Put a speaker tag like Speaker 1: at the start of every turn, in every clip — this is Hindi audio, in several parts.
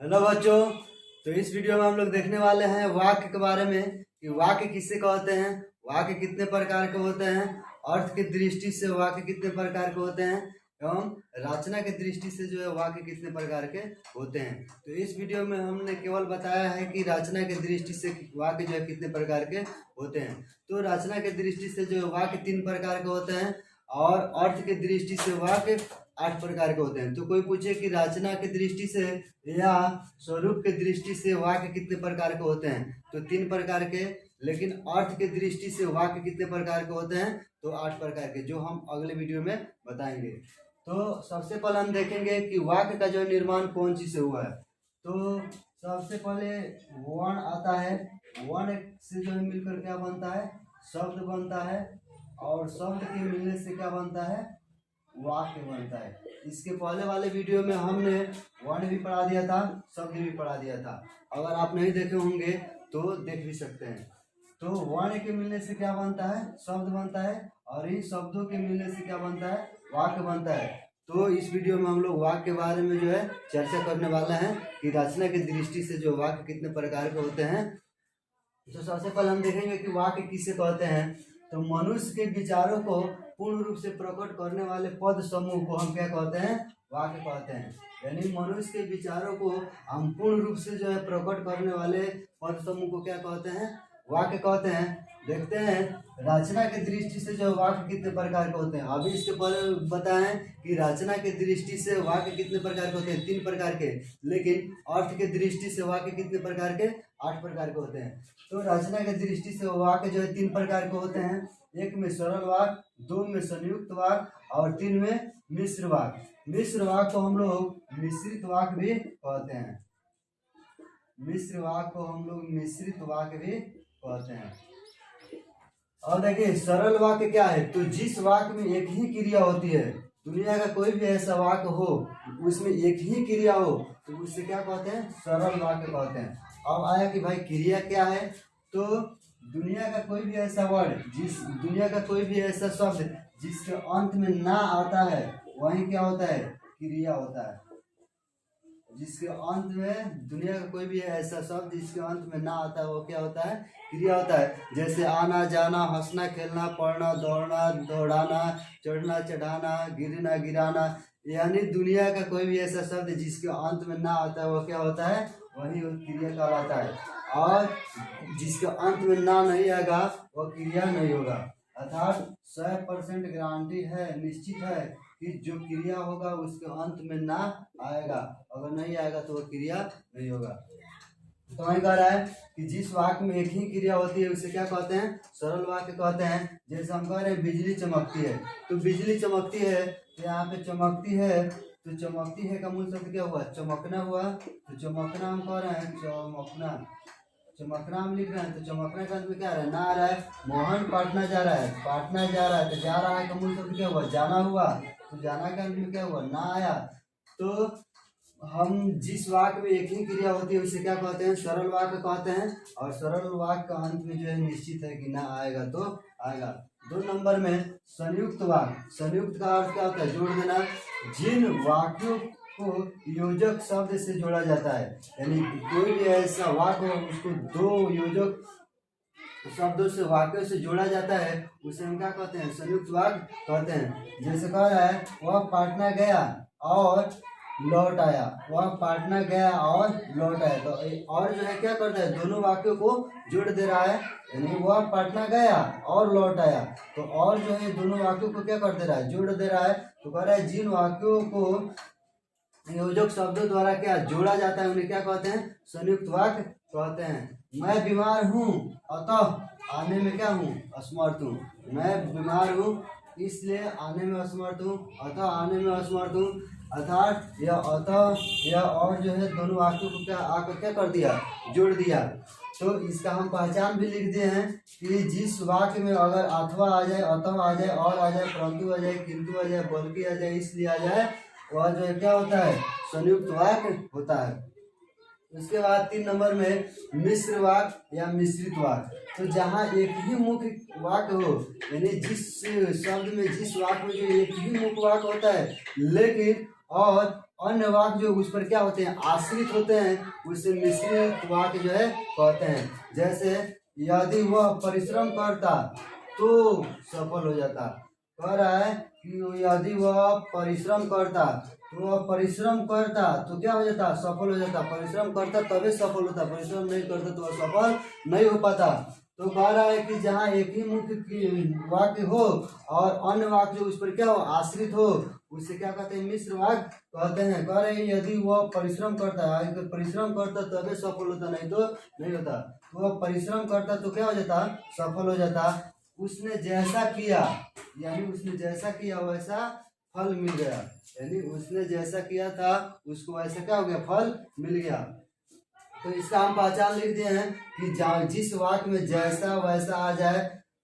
Speaker 1: हेलो बच्चों। तो इस वीडियो में हम लोग देखने वाले हैं वाक्य के बारे में कि वाक्य किसे कहते हैं, वाक्य कितने प्रकार के होते हैं, अर्थ की दृष्टि से वाक्य कितने प्रकार के होते हैं एवं रचना की दृष्टि से जो है वाक्य कितने प्रकार के होते हैं। तो इस वीडियो में हमने केवल बताया है कि रचना की दृष्टि से वाक्य जो है कितने प्रकार के होते हैं। तो रचना की दृष्टि से जो है वाक्य 3 प्रकार के होते हैं और अर्थ की दृष्टि से वाक्य 8 प्रकार के होते हैं। तो कोई पूछे कि रचना की दृष्टि से या स्वरूप की दृष्टि से वाक्य कितने प्रकार के होते हैं, तो 3 प्रकार के। लेकिन अर्थ की दृष्टि से वाक्य कितने प्रकार के होते हैं, तो 8 प्रकार के, जो हम अगले वीडियो में बताएंगे। तो सबसे पहले हम देखेंगे कि वाक्य का जो निर्माण कौन चीज से हुआ है। तो सबसे पहले वर्ण आता है, वर्ण से जो है मिलकर क्या बनता है, शब्द बनता है, और शब्द के मिलने से क्या बनता है, वाक्य बनता है। इसके पहले वाले वीडियो में हमने वर्ण भी पढ़ा दिया था, शब्द भी पढ़ा दिया था। अगर आप नहीं देखे होंगे तो देख भी सकते हैं। तो वर्ण के मिलने से क्या बनता है, शब्द बनता है, और इन शब्दों के मिलने से क्या बनता है, वाक्य बनता है। तो इस वीडियो में हम लोग वाक्य के बारे में जो है चर्चा करने वाला है कि रचना की दृष्टि से जो वाक्य कितने प्रकार के होते हैं। तो सबसे पहले हम देखेंगे कि वाक्य किसे कहते हैं। तो मनुष्य के विचारों को पूर्ण रूप से प्रकट करने वाले पद समूह को हम क्या कहते हैं, वाक्य कहते हैं। यानी मनुष्य के विचारों को हम पूर्ण रूप से जो है प्रकट करने वाले पद समूह को क्या कहते हैं, वाक्य कहते हैं। देखते हैं रचना की दृष्टि से जो वाक्य कितने प्रकार के होते हैं। अभी इसके पहले बताएं कि रचना की दृष्टि से वाक्य कितने प्रकार के होते हैं, 3 प्रकार के। लेकिन अर्थ की दृष्टि से वाक्य कितने प्रकार के, 8 प्रकार के होते हैं। तो रचना की दृष्टि से वाक्य जो है 3 प्रकार के होते हैं। 1 में सरल वाक्य, 2 में संयुक्त वाक्य और 3 में मिश्र वाक्य। मिश्र वाक्य को हम लोग मिश्रित वाक्य भी कहते हैं। मिश्र वाक्य को हम लोग मिश्रित वाक्य भी कहते हैं। और देखिए सरल वाक्य क्या है, तो जिस वाक्य में एक ही क्रिया होती है, दुनिया का कोई भी ऐसा वाक्य हो उसमें एक ही क्रिया हो, तो उससे क्या कहते हैं, सरल वाक्य कहते हैं। अब आया कि भाई क्रिया क्या है, तो दुनिया का कोई भी ऐसा वर्ड, दुनिया का कोई भी ऐसा शब्द जिसके अंत में ना आता है वही क्या होता है, क्रिया होता है। जिसके अंत में, दुनिया का कोई भी ऐसा शब्द जिसके अंत में ना आता है वो क्या होता है, क्रिया होता है। जैसे आना जाना, हंसना खेलना, पढ़ना दौड़ना दौड़ाना, चढ़ना चढ़ाना, गिरना गिराना। यानी दुनिया का कोई भी ऐसा शब्द जिसके अंत में ना आता है वो क्या होता है, वही क्रिया कहलाता है। और जिसके अंत में ना नहीं आएगा वो क्रिया नहीं होगा। अर्थात 100% गारंटी है, निश्चित है कि जो क्रिया होगा उसके अंत में ना आएगा, अगर नहीं आएगा तो वो क्रिया नहीं होगा। तो वही कह रहा है कि जिस वाक्य में एक ही क्रिया होती है उसे क्या कहते हैं, सरल वाक्य कहते हैं। जैसे हम कह रहे हैं बिजली चमकती है, तो बिजली चमकती है, तो यहाँ पे चमकती है, तो चमकती है का मूल शब्द क्या हुआ, चमकना हुआ। तो चमकना हम कह रहे हैं, चमकना, चमकना हम लिख रहे हैं, तो चमकना का अंत में क्या आ रहा है, ना आ रहा है। मोहन पाटना जा रहा है, पाटना जा रहा है, तो जा रहा है का मूल शब्द क्या हुआ, जाना हुआ। तो जाना का अंत में क्या हुआ, ना आया। तो हम जिस वाक्य में एक ही क्रिया होती है उसे क्या कहते हैं, सरल वाक्य कहते हैं। और सरल वाक्य का अंत में जो है निश्चित है कि ना आएगा तो आएगा। 2 नंबर में संयुक्त वाक्य। संयुक्त का अर्थ क्या होता है, जोड़ देना। जिन वाक्यों को योजक शब्द से जोड़ा जाता है, यानी कोई भी ऐसा वाक्य हो उसको 2 योजक शब्दों से, वाक्यों से जोड़ा जाता है, उसे हम क्या कहते हैं, संयुक्त वाक्य कहते हैं। जैसे कह रहा है वह पाटना गया और लौट आया, वह पाटना गया और लौट आया। तो और जो है क्या करता है, दोनों वाक्यों को जोड़ दे रहा है, यानी वह पाटना गया और लौट आया। तो और जो है दोनों वाक्यों को क्या कर दे रहा है, जोड़ दे रहा है। तो कह रहा है जिन वाक्यों को योजक शब्दों द्वारा क्या जोड़ा जाता है उन्हें क्या कहते हैं, संयुक्त वाक्य कहते हैं। मैं बीमार हूँ अतः आने में क्या हूँ, असमर्थ हूँ। मैं बीमार हूँ इसलिए आने में असमर्थ हूँ, अतः आने में असमर्थ हूँ। अर्थात यह अतः यह और जो है दोनों वाक्यों को क्या आकर क्या कर दिया, जोड़ दिया। तो इसका हम पहचान भी लिख दिए हैं कि जिस वाक्य में अगर अथवा आ जाए, अतः आ जाए, और आ जाए, परंतु आ जाए, किंतु आ जाए, बल्कि आ जाए, इसलिए आ जाए, वह जो है क्या होता है, संयुक्त वाक्य होता है। उसके बाद 3 नंबर में मिश्र वाक्य या मिश्रित वाक्य। तो जहाँ एक ही मुख्य वाक्य हो, यानी जिस शब्द में, जिस वाक्य में जो एक ही मुख्य वाक्य होता है, लेकिन और अन्य वाक्य जो उस पर क्या होते हैं, आश्रित होते हैं, उससे मिश्रित वाक्य जो है कहते हैं। जैसे यदि वह परिश्रम करता तो सफल हो जाता। कह रहा है कि यदि वह परिश्रम करता तो वह परिश्रम करता तो क्या हो जाता, सफल हो जाता। परिश्रम करता तभी सफल होता, परिश्रम नहीं करता तो वह सफल नहीं हो पाता। तो कह रहा है कि जहाँ एक ही मुख्य वाक्य हो और अन्य वाक्य जो उस पर क्या हो, आश्रित हो, उसे क्या कहते हैं, मिश्र वाक्य कहते हैं। कह रहे हैं यदि वह परिश्रम करता है, अगर परिश्रम करता तभी सफल होता, नहीं तो नहीं होता। तो वह परिश्रम करता तो क्या हो जाता, सफल हो जाता। उसने जैसा किया, यानी उसने जैसा किया वैसा फल मिल गया, यानी उसने जैसा किया था उसको वैसा क्या हो गया, फल मिल गया। तो इसका हम पहचान लिख दिए हैं कि जिस वाक्य में जैसा वैसा आ जाए,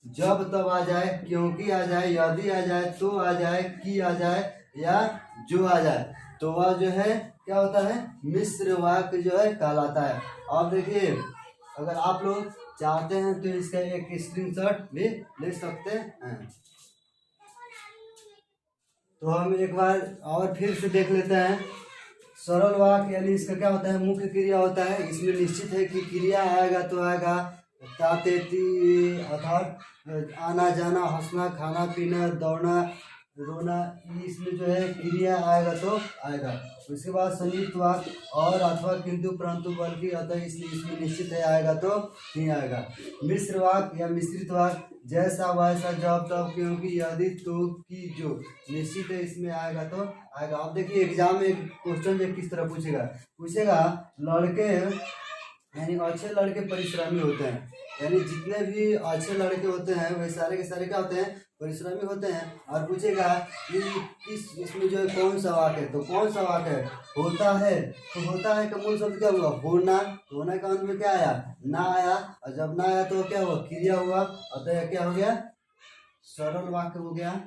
Speaker 1: जब तब आ जाए, क्योंकि आ जाए, यदि आ जाए, तो आ जाए, कि आ जाए, या जो आ जाए, तो वह जो है क्या होता है, मिश्र वाक्य जो है कहलाता है। अब देखिए, अगर आप लोग चाहते हैं तो इसका एक स्क्रीनशॉट भी ले सकते हैं। तो हम एक बार और फिर से देख लेते हैं। सरल वाक्य यानी इसका क्या होता है, मुख्य क्रिया होता है। इसमें निश्चित है कि क्रिया आएगा तो आएगा, तातेती अर्थात आना जाना, हंसना, खाना पीना, दौड़ना, रोना, इसमें जो है क्रिया आएगा तो आएगा। उसके बाद संयुक्त वाक्य और अथवा किंतु परंतु बल्कि अतः इसलिए इसमें निश्चित है आएगा तो नहीं आएगा। मिश्र वाक्य या मिश्रित वाक्य जैसा वैसा, जब तब, क्योंकि, यदि, तो, कि, जो, निश्चित है इसमें आएगा तो आएगा। अब देखिए एग्जाम में क्वेश्चन जो किस तरह पूछेगा लड़के यानी अच्छे लड़के परिश्रमी होते हैं, यानी जितने भी अच्छे लड़के होते हैं वे सारे के सारे क्या होते हैं, परिश्रमी होते हैं। और पूछेगा कि किस इसमें जो है कौन सा वाक्य है, तो कौन सा वाक्य है, होता है। तो होता है का मूल शब्द क्या हुआ, होना। होना का अंत में क्या आया, ना आया, और जब ना आया तो क्या हुआ, क्रिया हुआ, अतः क्या हो गया, सरल वाक्य हो गया।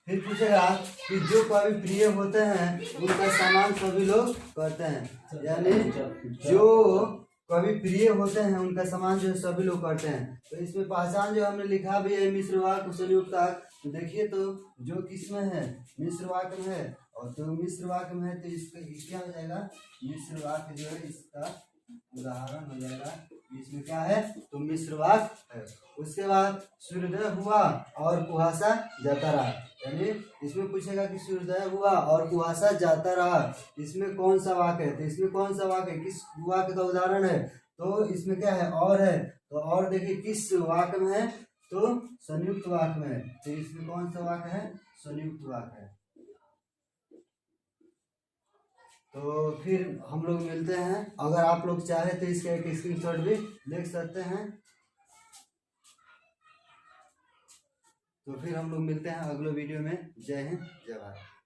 Speaker 1: फिर पूछेगा कि जो कवि प्रिय होते हैं उनका सम्मान सभी लोग करते हैं, यानी जो कवि प्रिय होते हैं उनका सम्मान जो है सभी लोग करते हैं। तो इसमें पहचान जो हमने लिखा भी है मिश्र वाक्य संयुक्त वाक्य। तो देखिए तो जो किसमें है, मिश्र वाक्य में है, और तो मिश्र वाक्य में है तो इसका क्या हो जाएगा, मिश्र वाक्य जो है इसका उदाहरण हो जाएगा। इसमें क्या है, तो मिश्र वाक्य है। उसके बाद सूर्योदय हुआ और कुहासा जाता रहा, यानी इसमें पूछेगा कि सूर्योदय हुआ और कुहासा जाता रहा, इसमें कौन सा वाक्य है, तो इसमें कौन सा वाक्य है, किस वाक्य का उदाहरण है, तो इसमें क्या है, और है। तो और देखिए किस वाक्य में है, तो संयुक्त वाक्य में है। तो इसमें कौन सा वाक्य है, संयुक्त वाक्य है। तो फिर हम लोग मिलते हैं, अगर आप लोग चाहे तो इसका एक स्क्रीनशॉट भी देख सकते हैं। तो फिर हम लोग मिलते हैं अगले वीडियो में। जय हिंद, जय भारत।